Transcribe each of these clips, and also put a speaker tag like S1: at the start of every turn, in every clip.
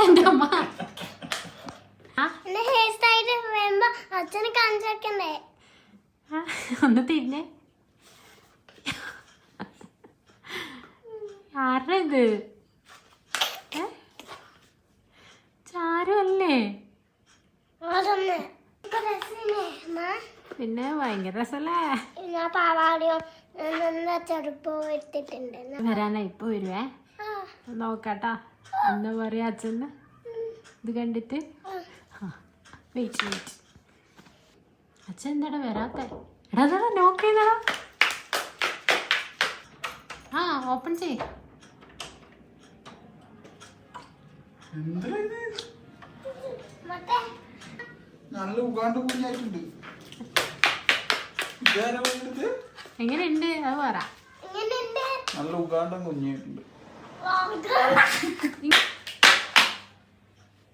S1: എന്റെ അമ്മ
S2: അച്ഛനെ കാണിച്ചേക്കണ്ടേ
S1: ഒന്ന് തിരിഞ്ഞേ. ആരുടെ ഇത്? ചാരുവല്ലേ? പിന്നെ ഭയങ്കര രസല്ലേ?
S2: ഞാൻ പാവാടിയോ ചെറുപ്പോ എടുത്തിട്ടുണ്ട്.
S1: വരാനാ ഇപ്പൊ വരുവേ. നോക്കാട്ടാ എന്താ പറയാ അച്ഛന് ഇത് കണ്ടിട്ട്. Wait wait. അച്ഛൻ എന്താടാ വരാത്തെ? എടാ നോക്ക് ചെയ്തടാ. ആ ഓപ്പൺ ചെയ്.
S3: നല്ല ഉഗാണ്ട കുഞ്ഞായിട്ടുണ്ട്.
S1: എങ്ങനെയുണ്ട് അത് പറ.
S3: നല്ല ഉഗാണ്ടൻ കുഞ്ഞായിട്ടുണ്ട്.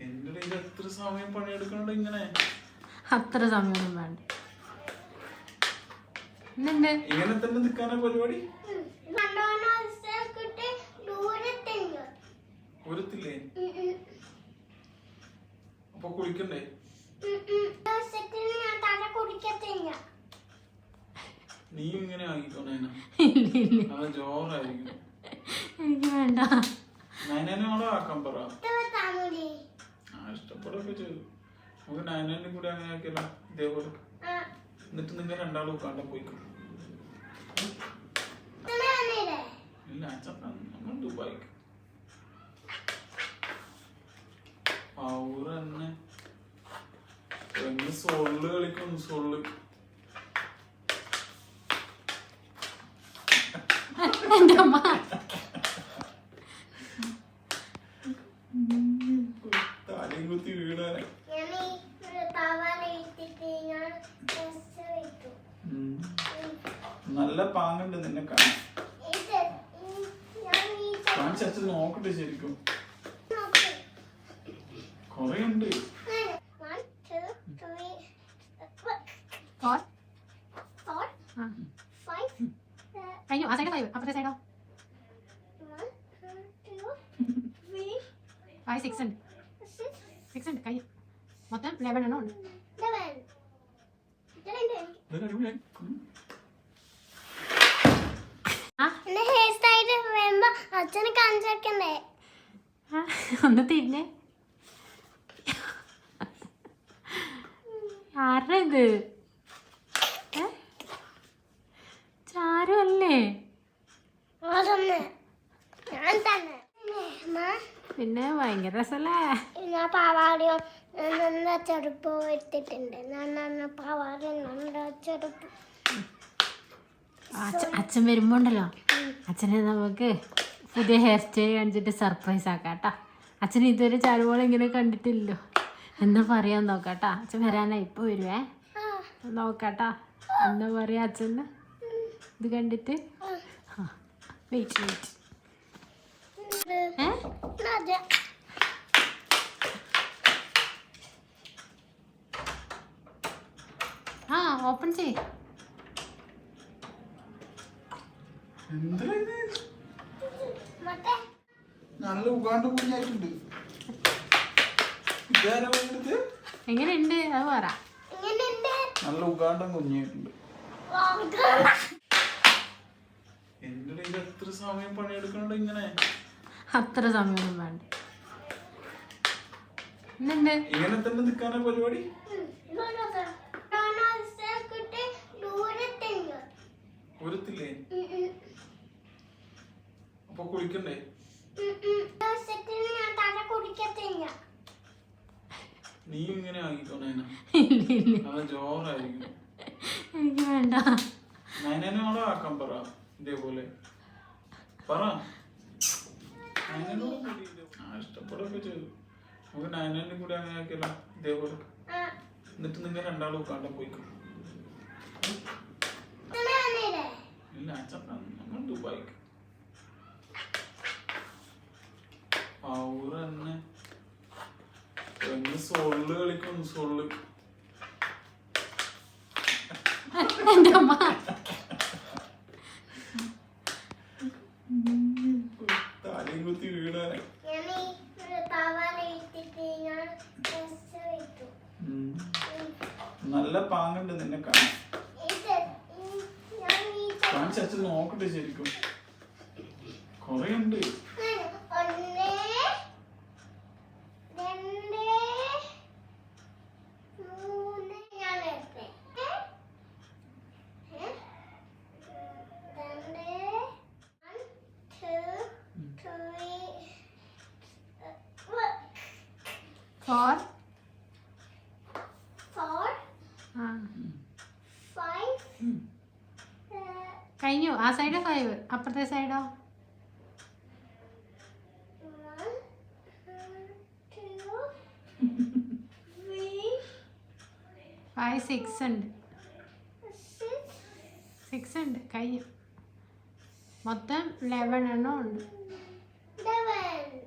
S3: എന്റെ എത്ര സമയം പണിയെടുക്കണോ ഇങ്ങനെ?
S1: അത്ര സമയമൊന്നും വേണ്ട. ഇന്നുണ്ട്
S3: ഇങ്ങനെ തന്നെ നിൽക്കാനാ പരിപാടി. ഒരുത്തില്ലേ? അപ്പൊ കുളിക്കണ്ടേ? നീ ഇങ്ങനെ ആയിക്കോണേനാ ജോറായിരിക്കും.
S1: എനിക്ക് വേണ്ട.
S3: നയനോടെ ആക്കാൻ പറ. ഇഷ്ടപ്പെടുകയൊക്കെ ചെയ്തു. നമുക്ക് നയനും കൂടി അങ്ങനെ ആക്കിയല്ല ഇതേപോലെ. എന്നിട്ട് നിങ്ങൾ രണ്ടാളും ഉക്കാണ്ട പോയിക്കും. ഇല്ല നമ്മൾ ദുബായിക്ക് തന്നെ സോളില് കളിക്കുന്നു. സോളില്
S1: എന്റെ അമ്മ
S3: തലയും കുത്തി വീടാനെ. നല്ല പാങ്ങുണ്ട് നിന്നെ കാണാൻ. കാണിച്ചു നോക്കട്ടെ ശരിക്കും. കൊറേ ഉണ്ട്.
S1: കഴിഞ്ഞു. ആ സൈഡോ അപ്പുറത്തെ സൈഡോ? 5 6 ഉണ്ട്. 6 ഉണ്ട്. കഴിഞ്ഞു. മൊത്തം 11 എണ്ണം ഉണ്ട്.
S2: അച്ഛനെ കാണിച്ചേക്കണ്ടേ
S1: ഒന്ന് തിരിഞ്ഞേ. ആരുടെ ഇത്? ചാരുവല്ലേ? പിന്നെ ഭയങ്കര രസല്ലേ?
S2: ഞാൻ പാവാടിയോ ചെറുപ്പോ എടുത്തിട്ടുണ്ട്. പാവാടി ചെറുപ്പ്.
S1: അച്ഛൻ വരുമ്പോ ഉണ്ടല്ലോ അച്ഛനെ നമുക്ക് പുതിയ ഹെയർ സ്റ്റൈൽ കാണിച്ചിട്ട് സർപ്രൈസ് ആക്കാട്ടാ. അച്ഛൻ ഇതുവരെ ചാരുപോലെ ഇങ്ങനെ കണ്ടിട്ടില്ലല്ലോ. എന്താ പറയാൻ നോക്കാട്ടാ. അച്ഛൻ വരാനാ ഇപ്പൊ വരുവേ. നോക്കാട്ടാ എന്താ പറയാ അച്ഛന് ഇത് കണ്ടിട്ട്. Wait wait. ആ ഓപ്പൺ ചെയ്.
S3: നല്ല ഉഗാണ്ട കുഞ്ഞായിട്ടുണ്ട്.
S1: എങ്ങനെയുണ്ട് അത് പറ.
S3: നല്ല ഉഗാണ്ടൻ കുഞ്ഞായിട്ടുണ്ട്. എന്റെ എത്ര സമയം പണിയെടുക്കണോ ഇങ്ങനെ?
S1: അത്ര സമയമൊന്നും വേണ്ട. ഇന്നുണ്ട്
S3: ഇങ്ങനെ തന്നെ നിൽക്കാനാ പരിപാടി. ഒരുത്തില്ലേ? അപ്പൊ കുളിക്കണ്ടേ? നീ ഇങ്ങനെ ആയിക്കോണേനാ ജോറായിരിക്കും.
S1: എനിക്ക് വേണ്ട.
S3: നയനോടെ ആക്കാൻ പറ ഇതേപോലെ പറ. ഇഷ്ടപ്പെടുകയൊക്കെ ചെയ്തു. നമുക്ക് നയനും കൂടി അങ്ങനെ ആക്കിയല്ല ഇതേപോലെ. എന്നിട്ട് നിങ്ങൾ രണ്ടാളും ഉക്കാണ്ട പോയിക്കും. ഇല്ല നമ്മൾ ദുബായിക്ക് തന്നെ സോളില് കളിക്കുന്നു. സോളില്
S1: എന്റെ അമ്മ
S3: വാങ്ങണ്ട് നിന്നെ കാണാൻ.
S2: ഇത് ഞാൻ ഈ
S3: കാണിച്ച് അച്ഛൻ നോക്കട്ടെ ശരിക്കും. കൊറേ ഉണ്ട്.
S2: ഒന്ന് രണ്ട് മൂന്ന് ഞാൻ എടുത്തേ. രണ്ട് 1 2 3
S1: 4
S2: 4
S1: ആ
S2: 5
S1: കഴിഞ്ഞു. ആ സൈഡ് 5, അപ്പുറത്തെ സൈഡോ
S2: 1 2 3
S1: 5 6 ഉണ്ട്.
S2: 6
S1: 6 ഉണ്ട്. കഴിഞ്ഞു. മൊത്തം 11 എണ്ണം ഉണ്ട്.
S2: 11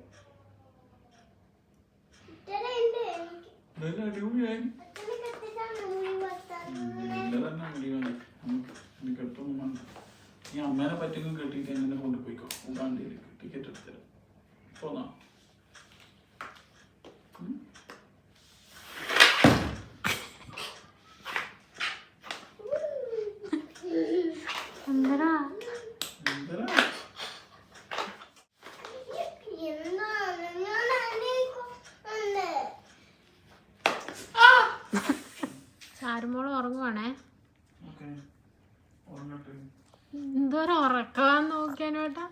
S2: ഇത്രയുണ്ട് എനിക്ക്.
S3: നല്ല അടിപൊളിയായി.
S2: അച്ഛനെ കെട്ടിട്ടാണ് മുടി വെട്ടാൻ.
S3: ഇല്ല തന്നെ മുടിയാണ്. എനിക്ക് കെട്ടൊന്നും വേണ്ട. നീ അമ്മേനെ പറ്റിയൊക്കെ കെട്ടിയിട്ട് എന്നെ കൊണ്ടുപോയിക്കോ. ഉഗാണ്ടയിലേക്ക് ടിക്കറ്റ് എടുത്തരാം. പോന്നാ.
S1: എന്തടാ
S3: എന്തരാ?
S2: എന്താണ് ഞാൻ ആലോചിക്കുന്നുണ്ട്.
S1: ചാരുമോള് ഉറങ്ങുവാണേ.
S3: ഓക്കേ. ഉറങ്ങട്ടെ.
S1: എന്തോരം ഉറക്കാന്ന് നോക്കിയാനോട്ടാ.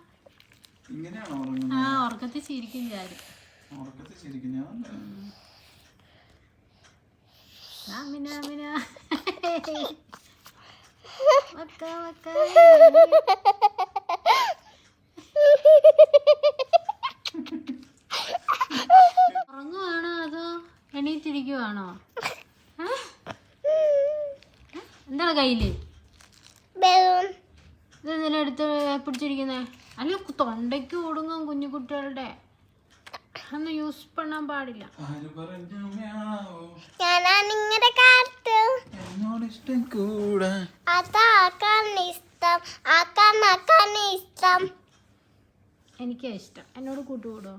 S3: ഇങ്ങനെയാണോ
S1: ആ
S3: ഉറങ്ങുന്നത്?
S1: ഉറക്കത്തിൽ ചിരിക്കും ചാരു.
S3: ഉറക്കത്തിൽ ശരിക്കും ഞാൻ
S1: അമിന അമിന വക്ക വക്ക. ഉറങ്ങുവാണോ അതോ എണീറ്റിരിക്കുവാണോ? എന്താണ് കയ്യില്?
S2: ബലൂൺ.
S1: ഇത് എന്തെങ്കിലും എടുത്ത് പിടിച്ചിരിക്കുന്നേ? അല്ല തൊണ്ടയ്ക്ക് ഒടുങ്ങും കുഞ്ഞു കുട്ടികളുടെ. അന്ന് യൂസ് പണ്ണാൻ പാടില്ല.
S3: ആര് പറഞ്ഞു മ്യാവൂ?
S2: ഞാനാണ് ഇങ്ങനെ കാത്ത്.
S3: എന്നോട് ഇഷ്ടം കൂടാ.
S2: അതാക്കാൻ ഇഷ്ടം. ആക്കാൻ ഇഷ്ടം.
S1: എനിക്കാ ഇഷ്ടം. എന്നോട് കൂട്ടുകൂടോ?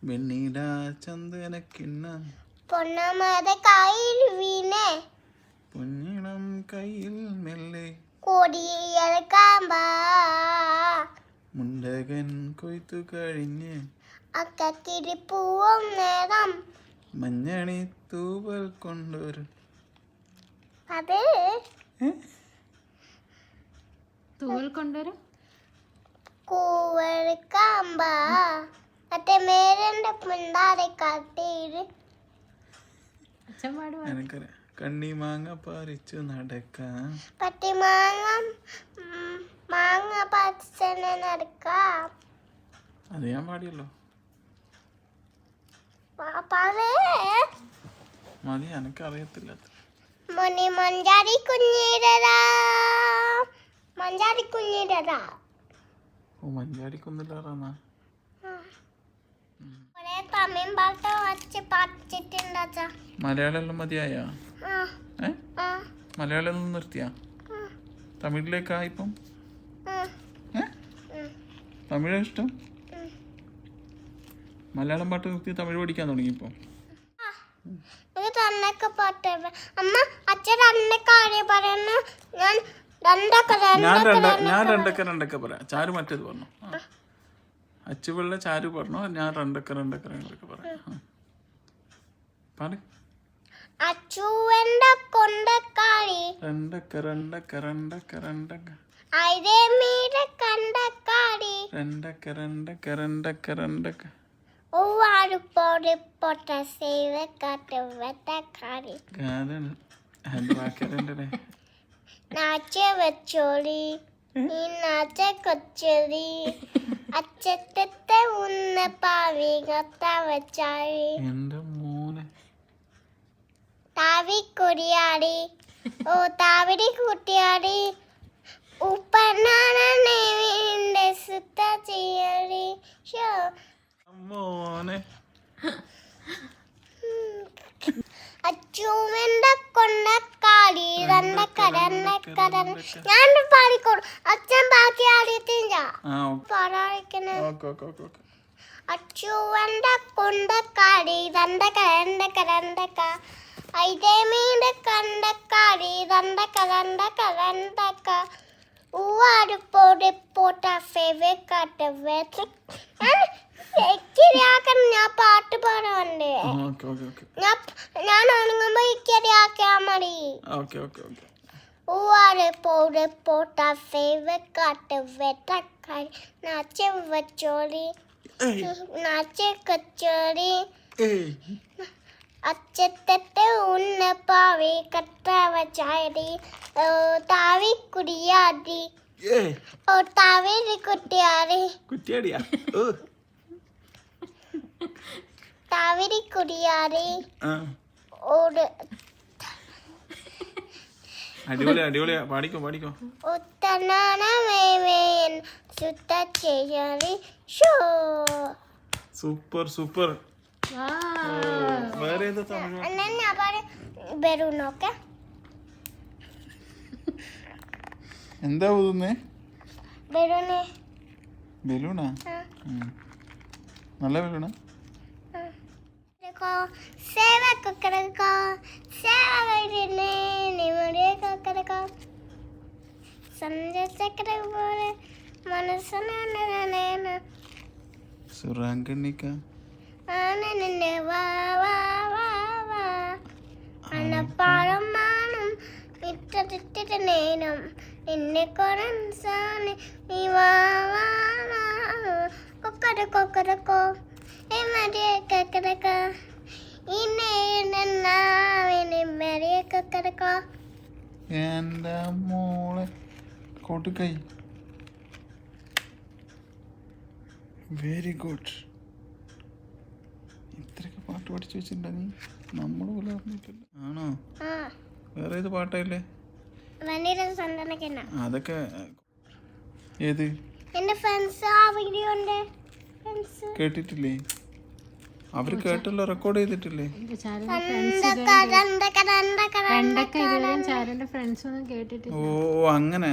S3: വെണ്ണീട ചന്ദനക്കിണ്ണ
S2: പൊന്നമ്മയുടെ കയ്യിൽ വീണേ
S3: പൊന്നിണം കയ്യിൽ മെല്ലെ
S2: കൊടിയേൽക്കാമ്പ
S3: മുണ്ടകൻ കൊയ്ത്തു കഴിഞ്ഞ്
S2: അക്കക്കിരിപ്പൂവും നേരം.
S3: മഞ്ഞണി തൂവൽ കൊണ്ടൊരു
S2: അത്
S1: തൂവൽ കൊണ്ടുവരും.
S2: കൂവൽക്കാമ്പ മറ്റേ മേരന്റെ പിണ്ടാരെ കട്ടിയില്
S1: അച്ഛൻ പാടുവാ.
S3: എനിക്കറിയാം. കണ്ണി മാങ്ങ പറിച്ചു നടക്കാം.
S2: പറ്റി മാങ്ങ പച്ചനെ നടക്കാം.
S3: അത് ഞാൻ പാടിയല്ലോ.
S2: പറേ
S3: മതി, എനിക്കറിയത്തില്ല.
S2: മണി മഞ്ചാടി കുഞ്ഞിരരാ മഞ്ചാടി കുഞ്ഞിരരാ.
S3: ഓ മഞ്ചാടിക്കൊന്നില്ലാറാന്നാ.
S2: ഒരേ തമിഴ് പാട്ട് വച്ച് പഠിച്ചിട്ടുണ്ട് അച്ഛാ.
S3: മലയാളം എല്ലാം മതിയായാ?
S2: ആ
S3: ഏ
S2: ആ
S3: മലയാളം എല്ലാം നിർത്തിയാ? തമിഴിലേക്കാ ഇപ്പം? ഏ തമിഴാ ഇഷ്ടം? മലയാളം പാട്ട് നിർത്തി തമിഴ് പഠിക്കാൻ തുടങ്ങി ഇപ്പം?
S2: ഇത് തന്നൊക്കെ പാട്ട്. അമ്മ അച്ഛൻ അന്നെ കാര്യം പറയുന്നു. ഞാൻ
S3: ഞാൻ രണ്ടൊക്കെ പറയാം. ചാരു മറ്റേത് പറഞ്ഞു. അച്ചുപിള്ള ചാരു പറഞ്ഞു. ഞാൻ രണ്ടൊക്കെ പറയാം. പാട്.
S2: അച്ചുവന്റെ കൊണ്ടക്കാരി
S3: രണ്ടൊക്കെ
S2: അയിരേ മീര കണ്ടക്കാരി
S3: രണ്ടൊക്കെ
S2: ഒവാടുപ്പോടെ പൊട്ട സേവ കാട്ട് വെട്ടക്കാരി
S3: കാതാണ് അത് വാക്കരണ്ടേ.
S2: നാച്ച വെച്ചോളി ഈ നാച്ച കൊച്ചൊളി അച്ചത്തെ ഉന്ന പാവി കത്ത വെച്ചാഴി
S3: എന്റെ മോനെ
S2: താവി കൊടിയാടി ഓ താവിടി കുട്ടിയാടി ഉപ്പനാണെ സുത്ത ചെയ്യടി ഷോ
S3: മോനെ.
S2: അച്ചുവന്റെ കൊണ്ടക്കാടി ഞാൻ പാടിക്കോളൂ. അച്ഛൻ ബാക്കി ആടിയിട്ടില്ല. പാടാടിക്കണേ. അച്ചുവന്റെ കൊണ്ടക്കാടി രണ്ടക്ക ഐതേമീന്റെ കണ്ടക്കാരി രണ്ടക്ക ഊവാടുപ്പോടെ പോട്ട ഫേവറേറ്റ് ഞാൻ പാട്ട് പാടാണ്ട് ഞാൻ ഉണങ്ങുമ്പോ ഇക്കറിയാക്കാ മതി ഊവാടുപ്പോടെ പോട്ട ഫേവറേറ്റ് വെട്ടക്കാരി നാച്ച വച്ചോളി നാച്ച കച്ചോളി അച്ചത്തെ ഉന്ന പാവി കട്ടവ ചായടി താവി കുടിയാടി ഓ താവേരി കുട്ടിയാടി താവേരി കുടിയാടി ഓട്
S3: അടിപൊളിയാ പാടിക്കോ
S2: ഉത്തനാന മേമേൻ സുത്ത ചെയ്യറി ഷോ
S3: സൂപ്പർ വേറെ ഏതാ തമിഴ്
S2: ഞാൻ പാടി ബലൂണൊക്കെ
S3: എന്താ ഊതുന്നേ ബലൂണാ നല്ല ബലൂണാ
S2: സേവ കൊക്കരക്കോ സേവ കഴിഞ്ഞേ നിമ്മടിയെ കൊക്കരക്കോ സഞ്ചരിച്ചക്കര പോലെ മനസ്സന
S3: സുറാങ്കണ്ണിക്ക
S2: ആനന്റെ വാ വാ വാ വാ അണപ്പാടും മാനും ഇട്ടിട്ട് നേരം നിന്നെ കൊറൻസാണ് നീ വാ വാ വാ കൊക്കരക്കോ എമ്മടിയെ കൊക്കരക്കോ ഇന്നേറിയെ കൊക്കരക്കോ
S3: എൻ്റെ മോളെ കോട്ടുകൈ വെരി ഗുഡ് ഇത്രയൊക്കെ പാട്ട് പഠിച്ചു വെച്ചിട്ടുണ്ടോ നീ നമ്മൾ പോലെ അറിഞ്ഞിട്ടില്ല ആണോ വേറെ ഏത് പാട്ടല്ലേ അതൊക്കെ ഏത്
S2: എന്റെ ഫ്രണ്ട്സ് ആ വീഡിയോ ഉണ്ട്
S3: കേട്ടിട്ടില്ലേ അവര് കേട്ടല്ലോ റെക്കോർഡ് ചെയ്തിട്ടില്ലേ
S1: ചാരന്റെ ഫ്രണ്ട്സ് ഒന്നും കേട്ടിട്ടില്ല.
S3: ഓ അങ്ങനെ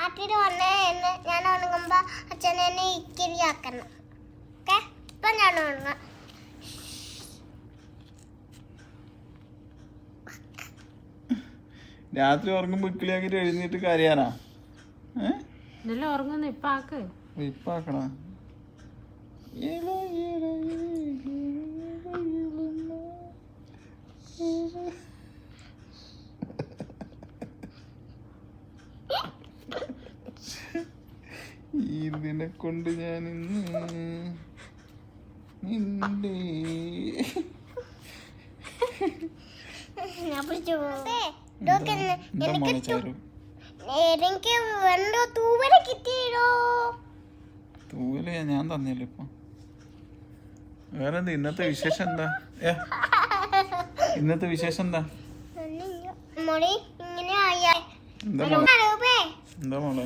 S2: ആട്ടിട്ട് വന്നേ എന്ന് ഞാൻ ഉണങ്ങുമ്പോ അച്ഛനെ എന്നെ ഇക്കിരിയാക്കണം. ഓക്കെ ഇപ്പൊ ഞാൻ ഉണങ്ങാം.
S3: രാത്രി ഉറങ്ങുമ്പോ ഇക്കിളിയാക്കിട്ട് എഴുന്നേറ്റ് കരയാനാ
S1: ഇതെല്ലാം ഉറങ്ങുന്നു ഇപ്പൊ ആക്ക്
S3: ഇപ്പൊ ആക്കണ ഇതിനെ കൊണ്ട് ഞാൻ നിന്റെ
S2: എനിക്ക് എന്തോ തൂവല് കിട്ടിയോ?
S3: തൂവല് ഞാൻ തന്നല്ലോ ഇപ്പൊ. വേറെന്താ ഇന്നത്തെ വിശേഷം എന്താ? ഇന്നത്തെ വിശേഷം എന്താ? എന്താ മോളെ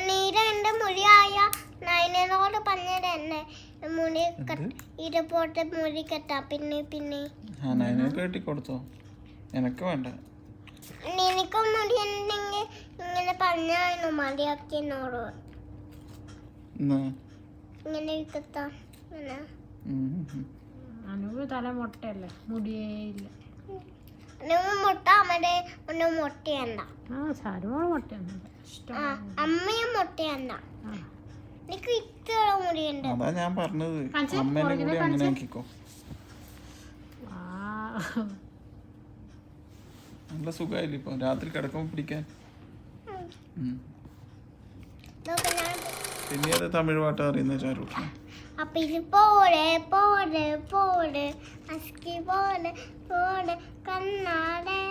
S2: നീരന്റെ മുടിയായ നയനോട് പറഞ്ഞിടന്നെ മുടി ഇരപ്പോട്ടെ മുടി കെട്ടാ. പിന്നെ
S3: നയനെ കെട്ടി കൊടുത്തോ? എനക്ക് വേണ്ട.
S2: നിനക്കും മുടി ഉണ്ടെങ്കിൽ ഇങ്ങനെ പറഞ്ഞായിരുന്നു മടിയാക്കി എന്നോട് ഇങ്ങനെ കെട്ടാ.
S1: അനുവ് തല മുട്ടയല്ലേ മുടിയേ ഇല്ല.
S2: മുട്ട അമ്മയുടെ ഒന്ന് മുട്ടയണ്ട.
S1: ചാരുമോള് മുട്ടയുണ്ട്.
S2: അമ്മയും മുട്ടയണ്ട. എനിക്ക് ഇത്ര മുടിയുണ്ട്.
S3: അതാ ഞാൻ പറഞ്ഞത് അമ്മേനെ കൂടി അങ്ങനെ ആക്കിക്കോ. നല്ല സുഖമായില്ല ഇപ്പൊ രാത്രി കിടക്കുമ്പോ പിടിക്കാൻ. പിന്നെ ഏതാ തമിഴ് പാട്ടാ അറിയുന്ന ചാരൂട്ടിന്?
S2: അപ്പിൽ പോടെ പോടെ പോടെ അസ്കി പോടെ പോടെ കണ്ണാടെ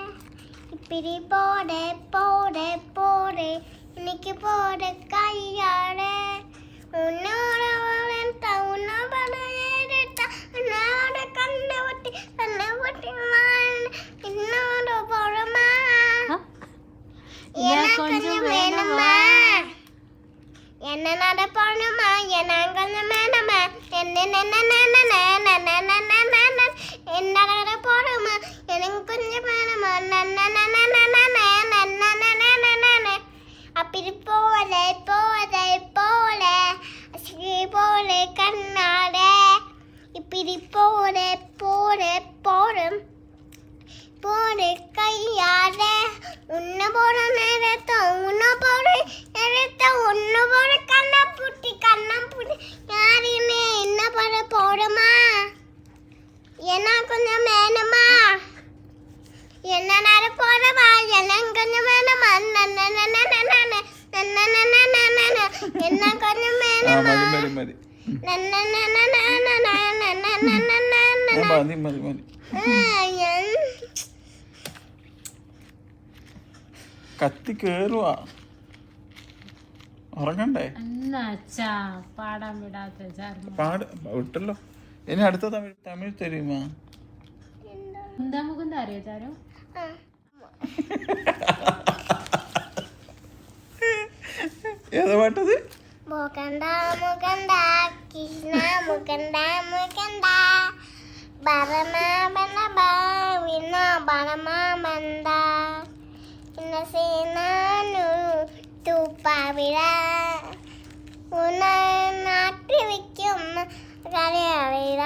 S2: ഇപ്പിരി പോടെ പോടെ പോടെ എനിക്ക് പോടെ കയ്യാടെ ഉന്നോടെ കണ്ണ പൊട്ടി ഇന്നോട് പുറമാ
S1: கொஞ்சம் வேணுமா
S2: என்ன நட போணுமா என்ன கொஞ்சம் வேணுமா என்ன நட போணுமா எனக்கு கொஞ்சம் வேணுமா அப்படி போலே போலே போலே போலே கண்ணாட இப்படி போலே போலே போடும் போடு கையாட உன்ன போட நேரத்தை உன்ன போட நேரத்தை ஒன்று போட கண்ணம் புட்டி யாருமே என்ன பண்ண போடுமா என்ன கொஞ்சம் வேணுமா என்ன நட போடமா என்ன கொஞ்சம் வேணுமா என்ன கொஞ்சம் வேணுமா
S3: കത്തി കേറുവാ ഉറങ്ങണ്ടേ
S1: എന്നാ അച്ഛാ പാടാൻ വിടാത്ത ചാർമ
S3: പാട് വിട്ടല്ലോ ഇനി അടുത്ത തമിഴ് തരുമാ
S1: എന്താ മുകുന്ദ അറിയോ ചാരു
S3: ഏതാ പാട്ടത്
S2: മുകണ്ട മുകണ്ട കൃഷ്ണ മുകണ്ട മുകണ്ട ബരമ ബലബ വിന ബരമ മന്ദ ഇന്ന സേനാനു തൂപ്പാവിട ഉന നാട്ടി വയ്ക്കും കരയറിയ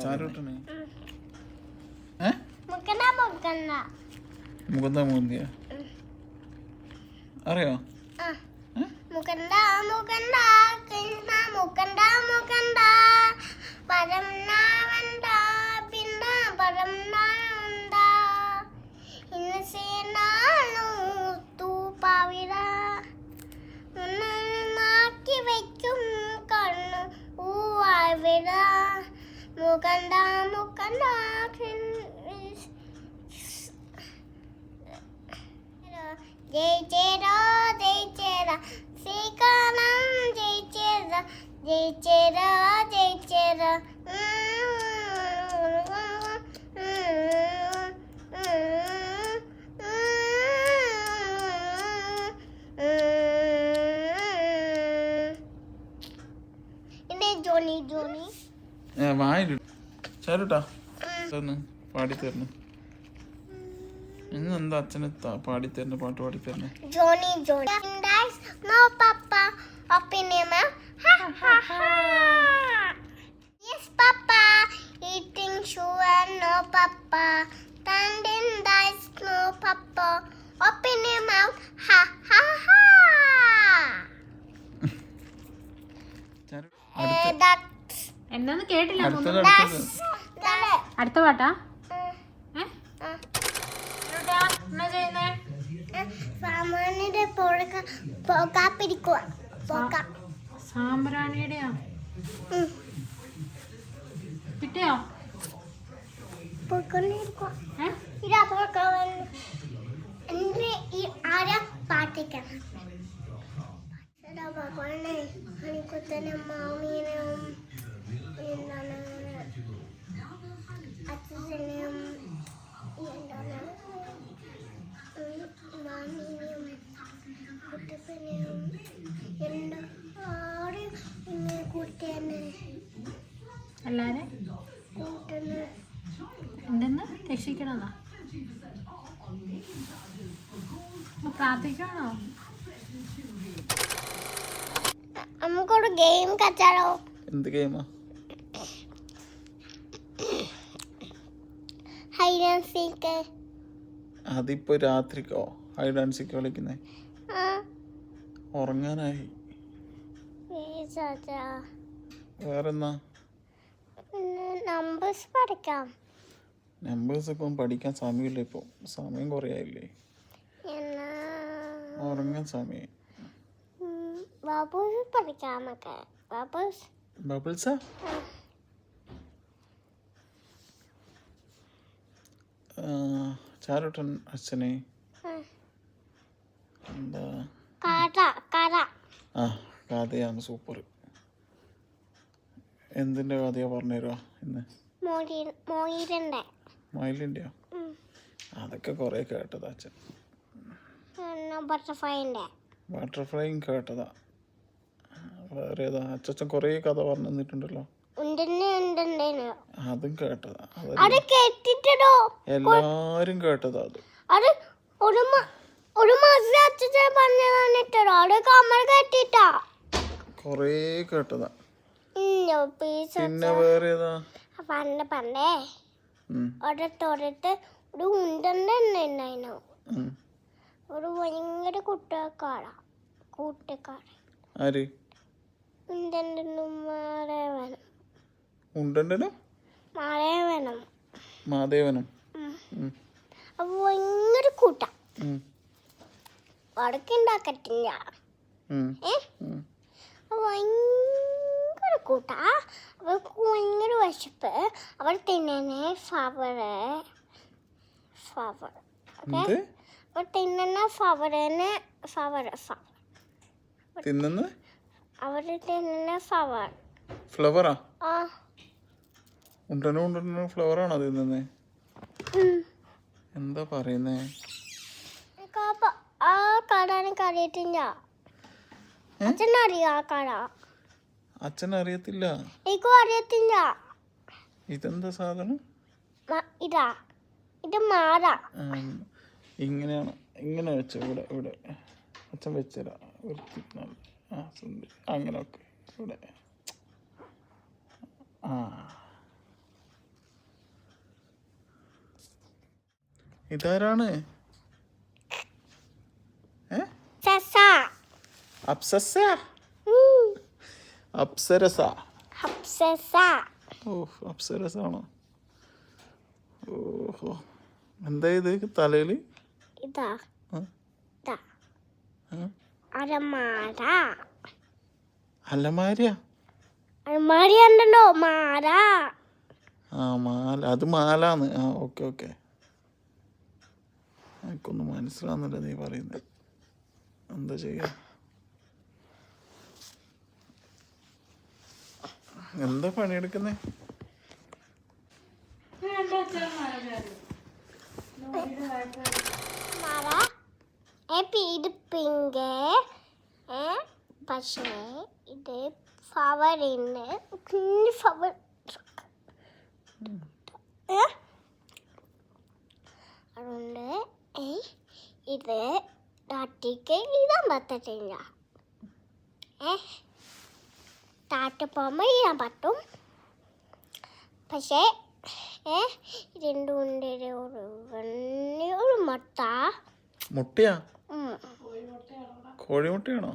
S3: ചാരോട്ടണേ
S2: മുകണ്ട മുകണ്ട
S3: മുകുന്ദ മുകുന്ദിയ അറിയോ
S2: മുകണ്ട മുകണ്ട കൃഷ്ണ മുകണ്ട മുകണ്ട പരം നാവണ്ട പിന്ന പരം നാവണ്ട ഇന്ന സേനാനു തൂപ്പാവിട നാട്ടി വയ്ക്കും കണ്ണു ഊവാവിട മുകണ്ട മുകണ്ട ജയിച്ചേരോ ജയിച്ചേരാ ശ്രീകാലം ജയിച്ചേര ജയിച്ചേരോ ജയിച്ചേര ജോണി ജോണി
S3: വായി ചാരോട്ടാ പാടിത്തരണം ഇന്ന് എന്താ അച്ഛന് പാടിത്തരുന്ന പാട്ട് പാടിത്തരുന്നേ
S2: ജോണി ജോണി നോ പപ്പ ഒപ്പിനിമ yes papa eating sugar no papa തണ്ടിൻ ഡൈസ് നോ പപ്പ ഒപ്പിനിമ
S1: എന്നാന്ന് കേട്ടില്ല
S3: അടുത്തത്
S1: അടുത്ത പാട്ടാ എന്നാ ചെയ്യുന്നേ
S2: സാമാന്യയുടെ പോകാ പിടിക്കുക പോകാ
S1: സാമ്പ്രാണിയുടെയാ കിട്ടിയോ
S2: പോയിക്കൊണ്ടിരിക്കുക ഇതാ പോക്കാൻ എൻ്റെ ഈ ആരാ പാട്ടിക്കണം ഭഗവാനെ എനിക്കുത്തന്നെ മാമീനും എന്താണ് അച്ഛനെയും എന്താണ് മാമീനെയും കുട്ടിപ്പനെയും എൻ്റെ ആരെയും എന്നെ കൂട്ടിയെന്നെ
S1: എല്ലാരെ
S2: കൂട്ടുന്നു
S1: എന്തെന്ന് രക്ഷിക്കണമെന്നാ പ്രാർത്ഥിക്കണോ
S2: നമുക്കൊരു ഗെയിം കളിച്ചാലോ
S3: എന്ത് ഗെയിമാ
S2: ഹൈഡ് ആൻഡ് സീക്ക്
S3: അതിപ്പോ രാത്രിക്കോ ഹൈഡ് ആൻഡ് സീക്ക് കളിക്കുന്നേ ഉറങ്ങാനായി വേറെന്നാ
S2: നമ്പേഴ്സ് പഠിക്കാം
S3: നമ്പേഴ്സ് ഇപ്പം പഠിക്കാൻ സമയമില്ല ഇപ്പോൾ സമയം കുറേ ആയില്ലേ ഉറങ്ങാൻ സമയം
S2: ബബിൾസ് പഠിക്കാം നമുക്ക് ബബിൾസ്
S3: ബബിൾസാ ചാരോട്ടൻ അച്ഛനെ എന്താ
S2: കഥ കഥ
S3: ആ കഥയാണ് സൂപ്പർ എന്തിൻ്റെ കഥയാ പറഞ്ഞു തരുമോ ഇന്ന്?
S2: മോയിരൻ്റെ.
S3: മയിലിൻ്റെയോ? അതൊക്കെ കുറേ കേട്ടതാ അച്ഛൻ.
S2: ബട്ടർഫ്ലൈൻ്റെ.
S3: ബട്ടർഫ്ലൈയും കേട്ടതാ. വേറെ ഏതാ അച്ഛൻ കുറേ കഥ പറഞ്ഞു തന്നിട്ടുണ്ടല്ലോ. അതും കേട്ടതാ. എല്ലാരും കേട്ടതാ അത്. കൊറേ കേട്ടതാ. പിന്നെ വേറെ ഏതാ?
S2: പണ്ടേ ഒരിടത്ത് ഒരു ഉണ്ടന്നെ ഉണ്ടായിരുന്നു. ഒരു ഭയങ്കര കൂട്ടുകാരാ.
S3: ആര്? മാധേവനം.
S2: അപ്പൊ ഭയങ്കര കൂട്ടാ. വടക്കുണ്ടാക്കത്തില്ല. ഭയങ്കര കൂട്ടാ. അവർക്ക് ഭയങ്കര വിശപ്പ്. അവർ തിന്നനെ ഫവറ്. അവർ തിന്നണ അവര് തിന്നണ
S3: ഫ്ലവറാ? ഉണ്ടനോ ഫ്ലവറാണോ തിന്നുന്നേ? എന്താ പറയുന്നേ?
S2: ആ കടനെ കറിയിട്ടില്ല. അച്ഛനറിയോ ആ കട?
S3: അച്ഛനറിയത്തില്ല.
S2: എനിക്കും അറിയത്തില്ല.
S3: ഇതെന്താ സാധനം?
S2: ഇത് മാറ.
S3: ഇങ്ങനെയാണ്. ഇങ്ങനെ വെച്ച ഇവിടെ അച്ഛൻ വെച്ചരാ. അങ്ങനെയൊക്കെ ഇവിടെ. ഇതാരാണ്? അപ്സരസാണോ? ഓഹോ, എന്താ ഇത് തലയില്?
S2: അലമാരിയുണ്ടല്ലോ മാല.
S3: മാല. അത് മാലാന്ന്. ഓക്കെ. എനിക്കൊന്നും മനസ്സിലാവുന്നില്ല നീ പറയുന്നത്. എന്താ ചെയ്യാ? എന്താ പണിയെടുക്കുന്നേ?
S2: ഇത് പിങ്ക്. പക്ഷേ ഇത് ഫ്ലവറിന് കുഞ്ഞു ഫ്ലവർ. അതുകൊണ്ട് ഇത് താട്ടിക്ക് ഇടാൻ പറ്റത്തില്ല. താട്ട് പോകുമ്പോൾ ഇടാൻ പറ്റും. പക്ഷേ ഇതിൻ്റെ ഉള്ളിൽ ഒരു
S3: മുട്ടയാ? കോഴിമുട്ടയാണോ?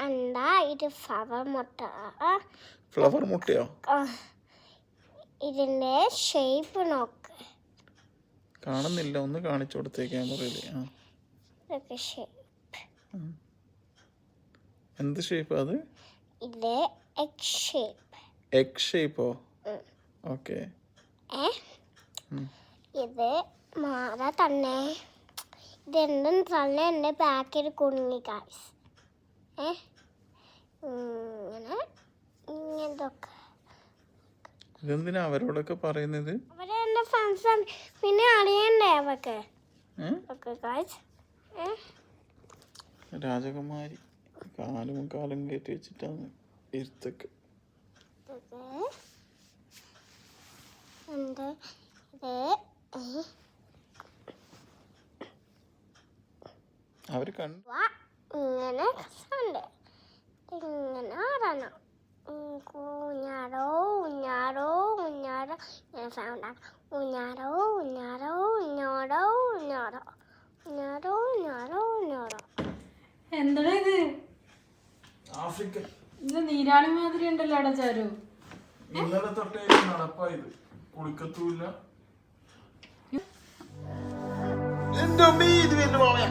S2: എന്താ ഇത്?
S3: ഫ്ലവർ മുട്ടയോ?
S2: ഇതിന്റെ ഷേപ്പ് നോക്ക്.
S3: കാണുന്നില്ല, ഒന്ന് കാണിച്ചു കൊടുത്തേ ക്യാമറയില്. എന്ത് ഷേപ്പ് അത്?
S2: ഇത് എഗ് ഷേപ്പ്.
S3: എഗ് ഷേപ്പോ? ഓക്കെ.
S2: ഇത് മാറ തന്നെ. ഇതെന്തും തന്നെ എൻ്റെ ബാക്കിൽ കുടുങ്ങി ഗൈസ്. ഇങ്ങനത്തൊക്കെ.
S3: ഇതെന്തിനാ അവരോടൊക്കെ പറയുന്നത്?
S2: അവരെ എൻ്റെ ഫ്രണ്ട്സാണ്. പിന്നെ അറിയണ്ടേ അവർക്ക്.
S3: രാജകുമാരി കാലും കയറ്റി വെച്ചിട്ടാണ് ഇരുത്തൊക്കെ. അവര് കണ്ടു.
S2: ഇങ്ങനെ രസമുണ്ട്. ഇങ്ങനെ ആടണം. കുഞ്ഞാടോ കുഞ്ഞാടോ കുഞ്ഞാടോ. ഇങ്ങനെ സൗണ്ട് ആക്കാം. കുഞ്ഞാടോ കുഞ്ഞാടോ കുഞ്ഞാടോ കുഞ്ഞാടോ കുഞ്ഞാടോ കുഞ്ഞാടോ കുഞ്ഞാടോ.
S1: എന്താ ഇത്?
S3: ആഫ്രിക്കൻ.
S1: ഇത് നീരാളി മാതിരി ഉണ്ടല്ലോ അവിടെ ചാരു.
S3: ഇന്നലെ തൊട്ടേ നടപ്പായത്. കുളിക്കത്തൂല്ല. എന്റെ അമ്മേ, ഇത് എന്റെ മാമയാ.